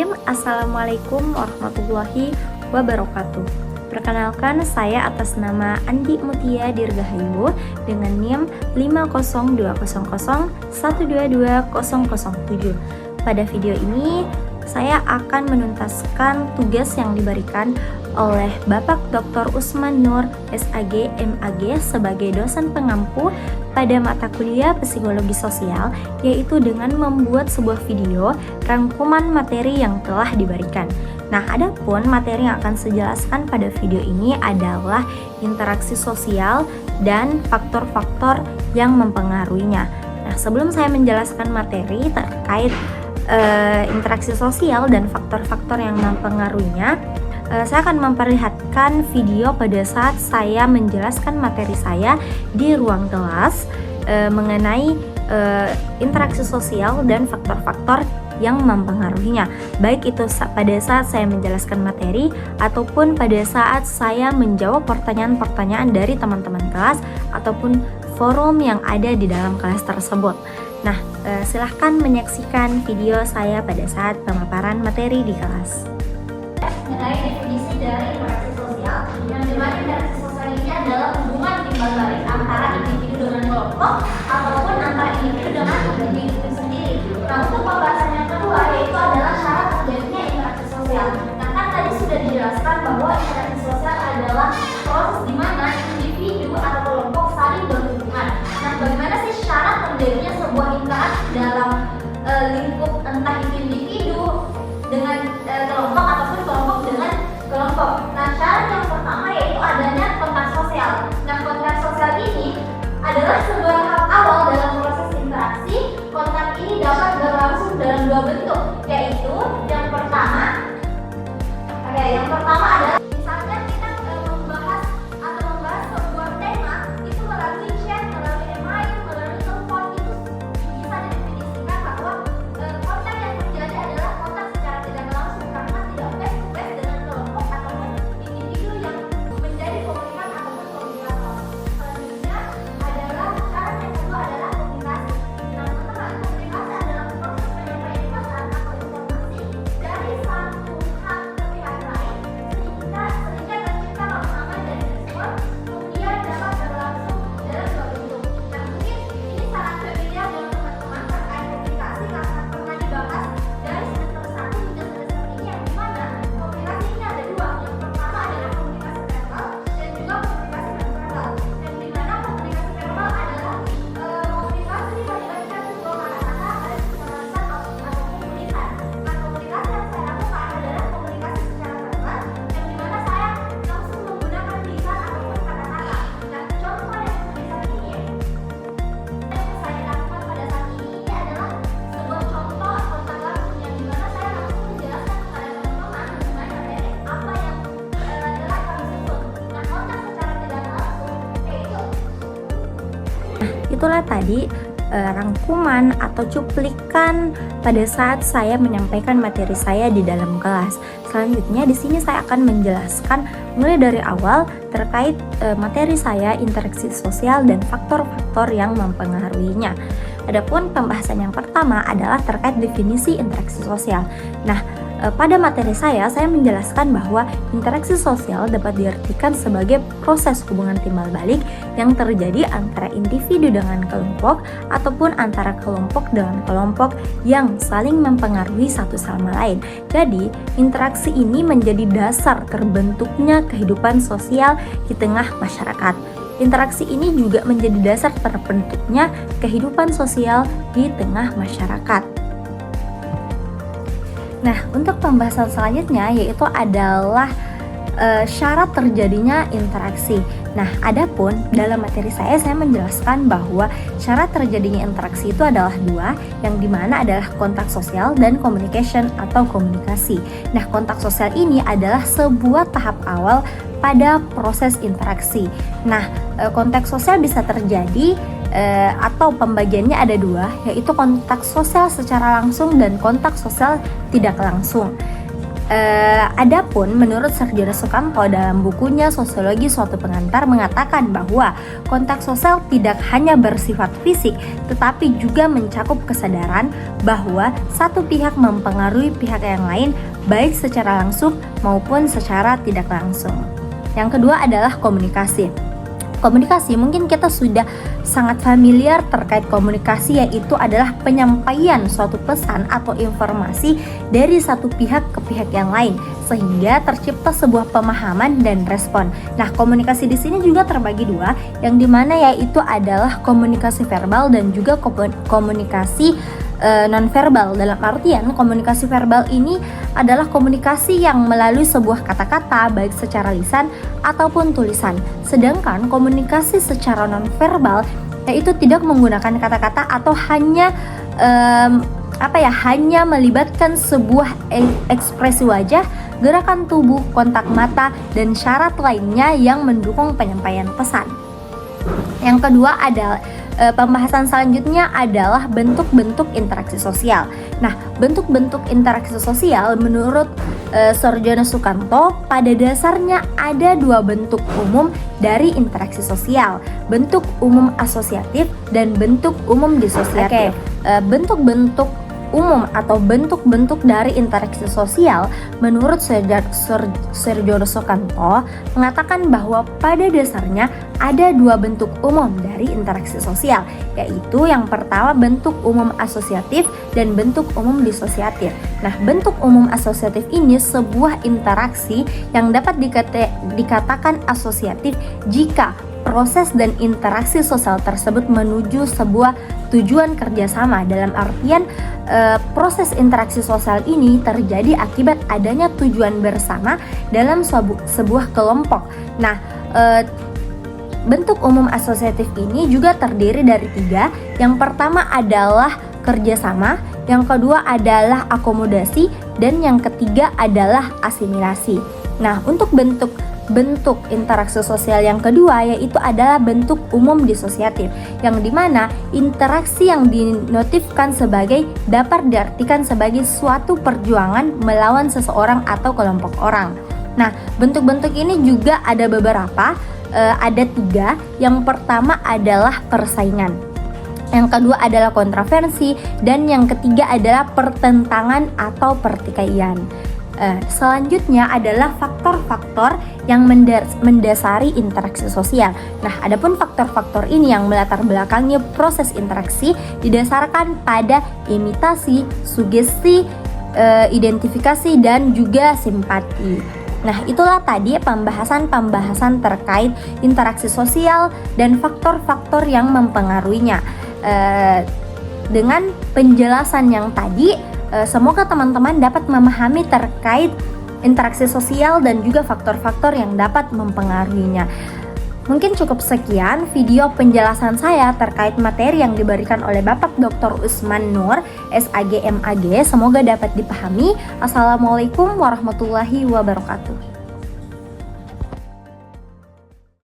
Bismillahirrahmanirrahim. Assalamualaikum warahmatullahi wabarakatuh. Perkenalkan, saya atas nama Andi Mutia Dirgahayu dengan NIM 50200122007. Pada video ini, saya akan menuntaskan tugas yang diberikan oleh Bapak Dr. Usman Nur, SAG, MAG sebagai dosen pengampu pada mata kuliah Psikologi Sosial, yaitu dengan membuat sebuah video rangkuman materi yang telah diberikan. Nah, adapun materi yang akan saya jelaskan pada video ini adalah interaksi sosial dan faktor-faktor yang mempengaruhinya. Nah, sebelum saya menjelaskan materi terkait interaksi sosial dan faktor-faktor yang mempengaruhinya, saya akan memperlihatkan video pada saat saya menjelaskan materi saya di ruang kelas mengenai interaksi sosial dan faktor-faktor yang mempengaruhinya, baik itu pada saat saya menjelaskan materi ataupun pada saat saya menjawab pertanyaan-pertanyaan dari teman-teman kelas ataupun forum yang ada di dalam kelas tersebut. Nah, silahkan menyaksikan video saya pada saat pemaparan materi di kelas. Mengenai definisi dari interaksi sosial, yang dimana interaksi sosial ini adalah hubungan timbal balik antara individu dengan kelompok ataupun antara individu dengan individu itu sendiri. Nah, untuk pembahasan yang kedua yaitu adalah syarat terjadinya interaksi sosial. Nah, kan tadi sudah dijelaskan bahwa interaksi sosial adalah proses di mana individu atau kelompok saling berhubungan. Nah, bagaimana sih syarat terjadinya sebuah interaksi dalam lingkup entah itu individu dengan kelompok ataupun kelompok dengan kelompok. Nah, syarat yang pertama yaitu adanya kontak sosial. Nah, kontak sosial ini adalah sebuah tahap awal dalam proses interaksi. Kontak ini dapat berlangsung dalam dua bentuk, yaitu yang pertama adalah misalnya kita membahas sebuah tema itu melalui chat, melalui email, melalui telepon, itu bisa didefinisikan bahwa kontak yang terjadi adalah kontak secara tidak langsung karena tidak face to face dengan kelompok ataupun individu yang menjadi komunikan ataupun komunikator. Selanjutnya adalah syarat yang kedua adalah komunikasi. Nah, teman-teman, komunikasi adalah proses penyampaian pesan atau informasi dari satu pihak ke pihak lain sehingga tercipta pemahaman dan respon, kemudian dapat berlangsung dalam dua bentuk. Nah, mungkin ini sangat familiar dengan teman-teman terkait komunikasi karena pernah dibahas dari semester 1 hingga semester ini, yang dimana komunikasi ini ada dua. Yang pertama adalah komunikasi verbal dan juga komunikasi nonverbal. Yang dimana komunikasi verbal adalah komunikasi melibatkan kedua kata-kata dan kekerasan ataupun tulisan. Nah, komunikasi yang saya lakukan adalah komunikasi secara verbal, yang dimana saya langsung menggunakan tulisan ataupun kata-kata. Nah, contoh yang tulisan ini yang saya lakukan pada saat ini adalah sebuah contoh kontak langsung, yang dimana saya langsung menjelaskan kepada teman-teman mengenai materi apa yang telah kami susun. Nah, kontak secara tidak langsung yaitu Itulah tadi rangkuman atau cuplikan pada saat saya menyampaikan materi saya di dalam kelas. Selanjutnya di sini saya akan menjelaskan mulai dari awal terkait materi saya, interaksi sosial dan faktor-faktor yang mempengaruhinya. Adapun pembahasan yang pertama adalah terkait definisi interaksi sosial. Nah, pada materi saya menjelaskan bahwa interaksi sosial dapat diartikan sebagai proses hubungan timbal balik yang terjadi antara individu dengan kelompok ataupun antara kelompok dengan kelompok yang saling mempengaruhi satu sama lain. Jadi, interaksi ini menjadi dasar terbentuknya kehidupan sosial di tengah masyarakat. Interaksi ini juga menjadi dasar terbentuknya kehidupan sosial di tengah masyarakat. Nah, untuk pembahasan selanjutnya yaitu adalah syarat terjadinya interaksi. Nah, adapun dalam materi saya menjelaskan bahwa syarat terjadinya interaksi itu adalah dua, yang dimana adalah kontak sosial dan communication atau komunikasi. Nah, kontak sosial ini adalah sebuah tahap awal pada proses interaksi. Nah, kontak sosial bisa terjadi atau pembagiannya ada dua, yaitu kontak sosial secara langsung dan kontak sosial tidak langsung. Adapun menurut Sarjana Sukanto dalam bukunya Sosiologi Suatu Pengantar mengatakan bahwa kontak sosial tidak hanya bersifat fisik, tetapi juga mencakup kesadaran bahwa satu pihak mempengaruhi pihak yang lain baik secara langsung maupun secara tidak langsung. Yang kedua adalah komunikasi. Komunikasi mungkin kita sudah sangat familiar terkait komunikasi, yaitu adalah penyampaian suatu pesan atau informasi dari satu pihak ke pihak yang lain sehingga tercipta sebuah pemahaman dan respon. Nah, komunikasi di sini juga terbagi dua, yang dimana yaitu adalah komunikasi verbal dan juga komunikasi nonverbal. Dalam artian komunikasi verbal ini adalah komunikasi yang melalui sebuah kata-kata baik secara lisan ataupun tulisan. Sedangkan komunikasi secara nonverbal yaitu tidak menggunakan kata-kata atau hanya hanya melibatkan sebuah ekspresi wajah, gerakan tubuh, kontak mata dan syarat lainnya yang mendukung penyampaian pesan. Yang kedua adalah pembahasan selanjutnya adalah bentuk-bentuk interaksi sosial. Nah, bentuk-bentuk interaksi sosial menurut Sarjana Sukanto pada dasarnya ada dua bentuk umum dari interaksi sosial, bentuk umum asosiatif dan bentuk umum disosiatif. Bentuk-bentuk umum atau bentuk-bentuk dari interaksi sosial menurut Sarjana Sukanto mengatakan bahwa pada dasarnya ada dua bentuk umum dari interaksi sosial, yaitu yang pertama bentuk umum asosiatif dan bentuk umum disosiatif. Nah, bentuk umum asosiatif ini sebuah interaksi yang dapat dikatakan asosiatif jika proses dan interaksi sosial tersebut menuju sebuah tujuan kerjasama. Dalam artian proses interaksi sosial ini terjadi akibat adanya tujuan bersama dalam sebuah kelompok. Nah, bentuk umum asosiatif ini juga terdiri dari tiga. Yang pertama adalah kerjasama, yang kedua adalah akomodasi, dan yang ketiga adalah asimilasi. Nah, untuk bentuk interaksi sosial yang kedua yaitu adalah bentuk umum disosiatif, yang dimana interaksi yang dinotifkan sebagai dapat diartikan sebagai suatu perjuangan melawan seseorang atau kelompok orang. Nah, bentuk-bentuk ini juga ada beberapa, ada tiga. Yang pertama adalah persaingan, yang kedua adalah kontroversi, dan yang ketiga adalah pertentangan atau pertikaian. Selanjutnya adalah faktor-faktor yang mendasari interaksi sosial. Nah, adapun faktor-faktor ini yang melatar belakangi proses interaksi didasarkan pada imitasi, sugesti, identifikasi, dan juga simpati. Nah, itulah tadi pembahasan terkait interaksi sosial dan faktor-faktor yang mempengaruhinya. Dengan penjelasan yang tadi, semoga teman-teman dapat memahami terkait interaksi sosial dan juga faktor-faktor yang dapat mempengaruhinya. Mungkin cukup sekian video penjelasan saya terkait materi yang diberikan oleh Bapak Dr. Usman Nur, SAG MAG. Semoga dapat dipahami. Assalamualaikum warahmatullahi wabarakatuh.